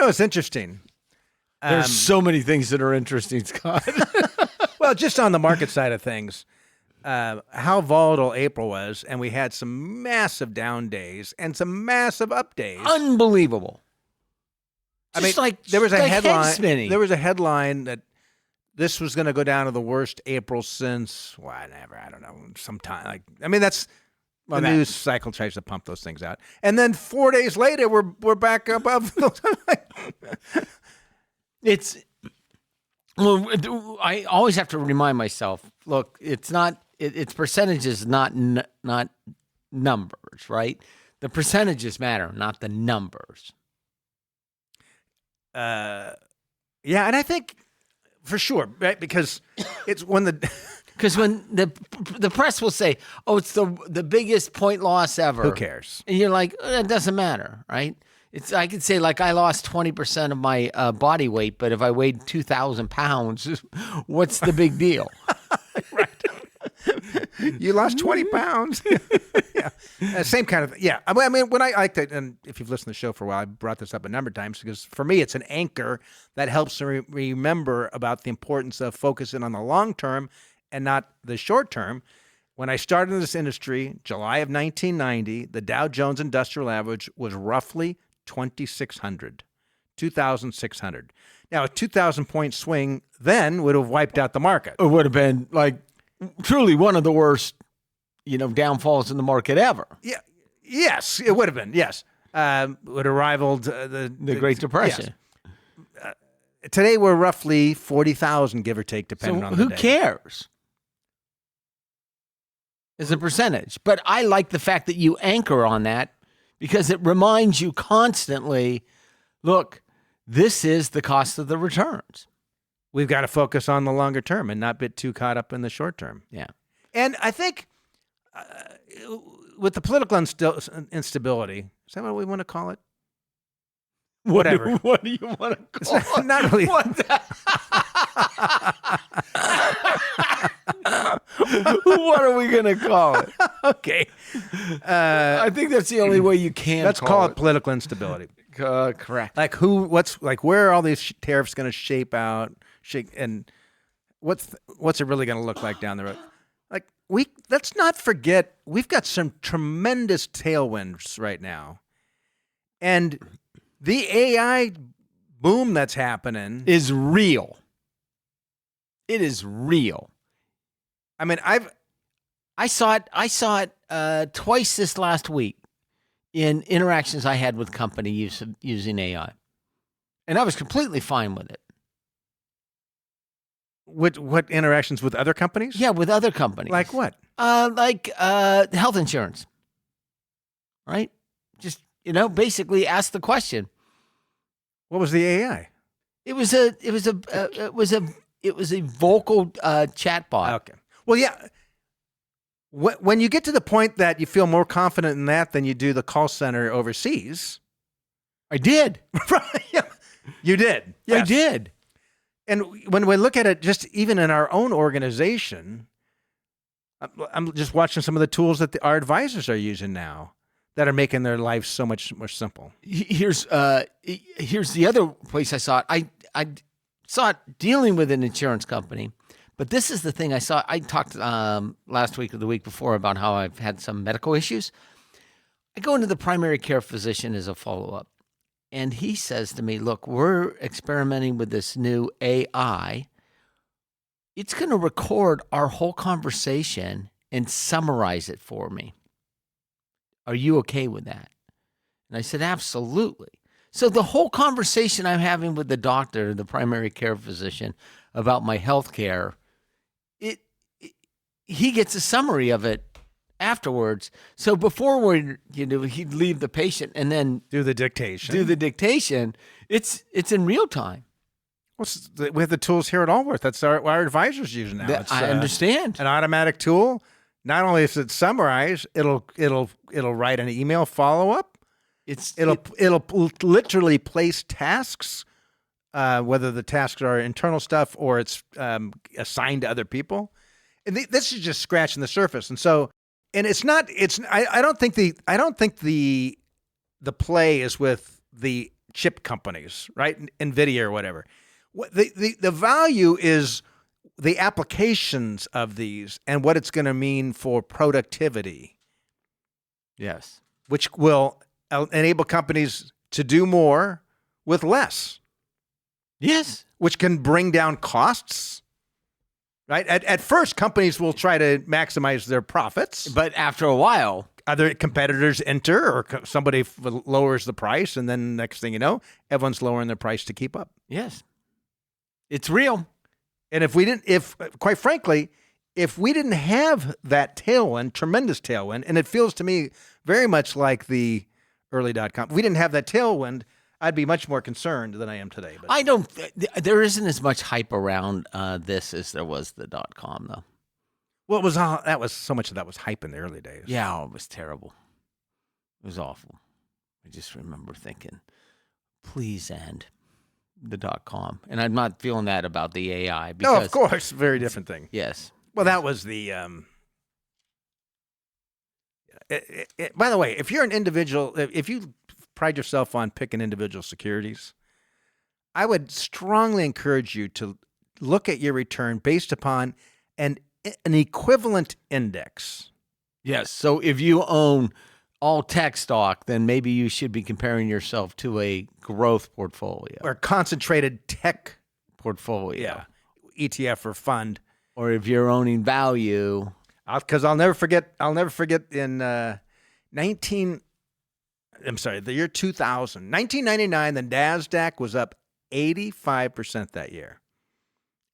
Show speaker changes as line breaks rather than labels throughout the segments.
it's interesting.
There's so many things that are interesting, Scott.
Well, just on the market side of things, how volatile April was, and we had some massive down days and some massive up days.
Unbelievable.
There was a headline.
Head spinning.
There was a headline that this was going to go down to the worst April since whatever. I don't know. Sometime. That's the news cycle tries to pump those things out, and then 4 days later, we're back above.
Well, I always have to remind myself. Look, it's percentages, not numbers, right? The percentages matter, not the numbers.
Yeah, and I think for sure, right? Because it's when the
press will say, "Oh, it's the biggest point loss ever."
Who cares?
And you're like, it doesn't matter, right? I could say like I lost 20% of my body weight, but if I weighed 2,000 pounds, what's the big deal?
Right. You lost 20 pounds. Yeah. Same kind of, yeah. I mean, when I like to, and if you've listened to the show for a while, I brought this up a number of times because for me, it's an anchor that helps me remember about the importance of focusing on the long term and not the short term. When I started in this industry, July of 1990, the Dow Jones Industrial Average was roughly 2,600. Now, a 2,000-point swing then would have wiped out the market.
It would have been like truly one of the worst, downfalls in the market ever.
Yeah. Yes, it would have been. Yes. Would have rivaled the
Great Depression.
Yes. Today, we're roughly 40,000, give or take, depending on the day.
Who cares? As a percentage. But I like the fact that you anchor on that because it reminds you constantly, look, this is the cost of the returns.
We've got to focus on the longer term and not get too caught up in the short term.
Yeah.
And I think with the political instability, is that what we want to call it? Whatever.
What do you want to call it?
Not really.
What are we going to call it?
Okay.
I think that's the only way you can
Let's call it political instability.
Correct.
Like where are all these tariffs going to shape out? And what's it really going to look like down the road? Like let's not forget, we've got some tremendous tailwinds right now. And the AI boom that's happening
is real. It is real.
I mean,
I saw it twice this last week in interactions I had with companies using AI. And I was completely fine with it.
What interactions with other companies?
Yeah, with other companies.
Like what?
Like health insurance. Right? Just, basically ask the question.
What was the AI?
It was a vocal chatbot.
Okay. Well, yeah. When you get to the point that you feel more confident in that than you do the call center overseas.
I did.
Right. Yeah. You did. Yes.
I did.
And when we look at it, just even in our own organization, I'm just watching some of the tools that our advisors are using now that are making their lives so much more simple.
Here's the other place I saw it. I saw it dealing with an insurance company, but this is the thing I saw. I talked last week or the week before about how I've had some medical issues. I go into the primary care physician as a follow-up, and he says to me, look, we're experimenting with this new AI. It's going to record our whole conversation and summarize it for me. Are you okay with that? And I said, absolutely. So the whole conversation I'm having with the doctor, the primary care physician, about my health care, he gets a summary of it afterwards. So before he'd leave the patient and then
do the dictation.
It's in real time.
We have the tools here at Allworth. That's our advisors using now.
I understand.
An automatic tool. Not only is it summarized, it'll write an email follow up. It'll literally place tasks, whether the tasks are internal stuff or it's assigned to other people. And this is just scratching the surface. And so, and it's not. I don't think the play is with the chip companies, right? NVIDIA or whatever. The value is the applications of these and what it's going to mean for productivity.
Yes.
Which will enable companies to do more with less.
Yes.
Which can bring down costs, right? At first, companies will try to maximize their profits.
But after a while,
other competitors enter or somebody lowers the price, and then next thing you know, everyone's lowering their price to keep up.
Yes. It's real.
And quite frankly, if we didn't have that tailwind, tremendous tailwind, and it feels to me very much like the early .com, if we didn't have that tailwind, I'd be much more concerned than I am today. But
there isn't as much hype around this as there was the .com, though.
Well, so much of that was hype in the early days.
Yeah, it was terrible. It was awful. I just remember thinking, please end the .com. And I'm not feeling that about the AI. Because,
no, of course, very different thing.
Yes.
Well, that was the. By the way, if you're an individual, if you pride yourself on picking individual securities, I would strongly encourage you to look at your return based upon an equivalent index.
Yes. So if you own all tech stock, then maybe you should be comparing yourself to a growth portfolio
or concentrated tech
portfolio.
Yeah. ETF or fund.
Or if you're owning value.
Because I'll never forget in the year 2000, 1999, the NASDAQ was up 85% that year.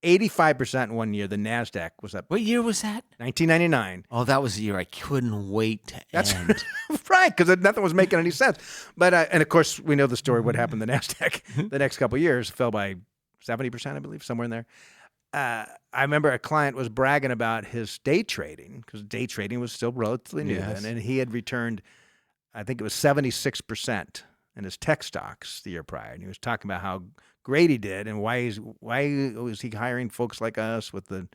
85% in 1 year, the NASDAQ was up.
What year was that?
1999.
Oh, that was the year I couldn't wait to end.
Right, because nothing was making any sense. But and of course, we know the story. What happened to the NASDAQ? The next couple of years fell by 70%, I believe, somewhere in there. I remember a client was bragging about his day trading because day trading was still relatively new then, and he had returned, I think it was 76% in his tech stocks the year prior, and he was talking about how great he did and why was he hiring folks like us with the.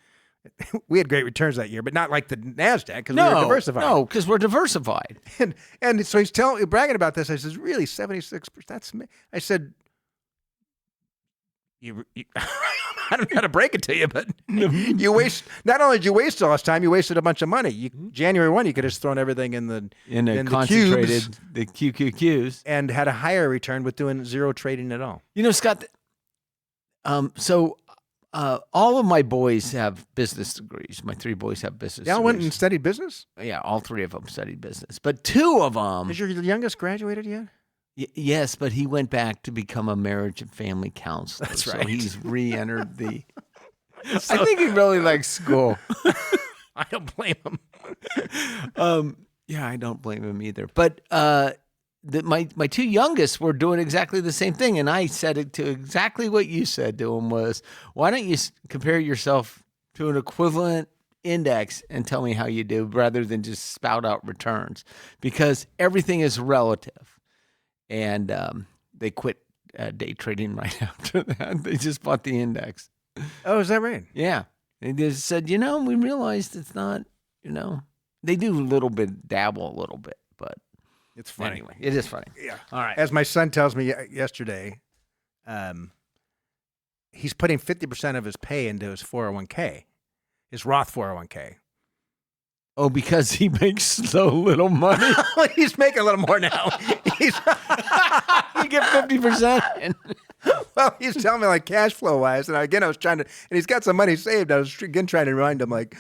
We had great returns that year, but not like the NASDAQ because we were diversified.
No, because we're diversified.
And so he's bragging about this. I says, really, 76%? That's me. I said, I don't know how to break it to you, but you waste. Not only did you waste all this time, you wasted a bunch of money. January 1, you could have thrown everything in the
concentrated
the
QQQs
and had a higher return with doing zero trading at all.
You know, Scott. So all of my boys have business degrees. My 3 boys have business.
They all
degrees.
went and studied business.
Yeah, all 3 of them studied business, but 2 of them.
Has your youngest graduated yet?
Yes, but he went back to become a marriage and family counselor.
That's right.
So he's re-entered the. I think he really likes school.
I don't blame him.
Yeah, I don't blame him either. But my 2 youngest were doing exactly the same thing, and I said it to exactly what you said to him was, why don't you compare yourself to an equivalent index and tell me how you do rather than just spout out returns, because everything is relative. And they quit day trading right after that. They just bought the index.
Oh, is that right?
Yeah. They just said, we realized it's not, they do a little bit, dabble a little bit, but
it's funny.
Anyway, it is funny.
Yeah.
All right.
As my son tells me yesterday, he's putting 50% of his pay into his 401k, his Roth 401k.
Oh, because he makes so little money?
He's making a little more now.
You get 50%.
Well, he's telling me like cash flow wise, and again, I was trying to, and he's got some money saved. I was again trying to remind him like,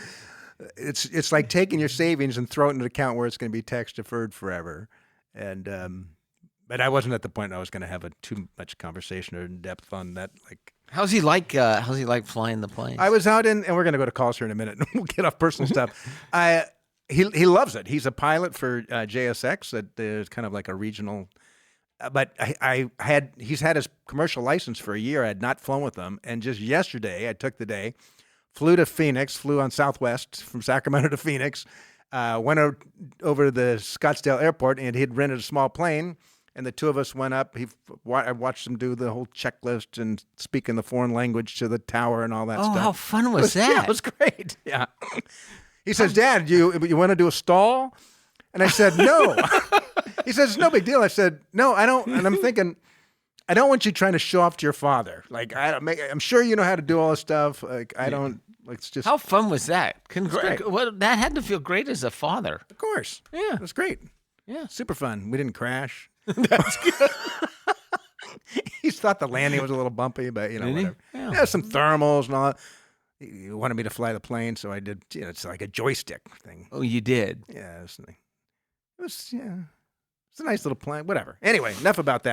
it's like taking your savings and throwing it in an account where it's going to be tax deferred forever. And but I wasn't at the point I was going to have too much conversation or in depth on that. Like,
how's he like flying the plane?
I was out and we're going to go to calls here in a minute. We'll get off personal stuff. He loves it. He's a pilot for JSX. That is kind of like a regional. But he's had his commercial license for a year. I had not flown with him, and just yesterday I took the day, flew to Phoenix, flew on Southwest from Sacramento to Phoenix, went over to the Scottsdale airport, and he'd rented a small plane. And the 2 of us went up. I watched him do the whole checklist and speak in the foreign language to the tower and all that stuff.
Oh, how fun was that?
Yeah, it was great. Yeah. He says, Dad, you want to do a stall? And I said, no. He says, it's no big deal. I said, no, I don't. And I'm thinking, I don't want you trying to show off to your father. Like I'm sure you know how to do all this stuff. Like I don't. Like it's just
How fun was that?
great.
Well, that had to feel great as a father.
Of course.
Yeah.
It was great.
Yeah.
Super fun. We didn't crash.
That's good.
He thought the landing was a little bumpy, but
Did he?
whatever.
Yeah.
Yeah, some thermals and all that. He wanted me to fly the plane, so I did. It's like a joystick thing.
Oh, you did.
Yeah, it was a nice little plane. Whatever. Anyway, enough about that.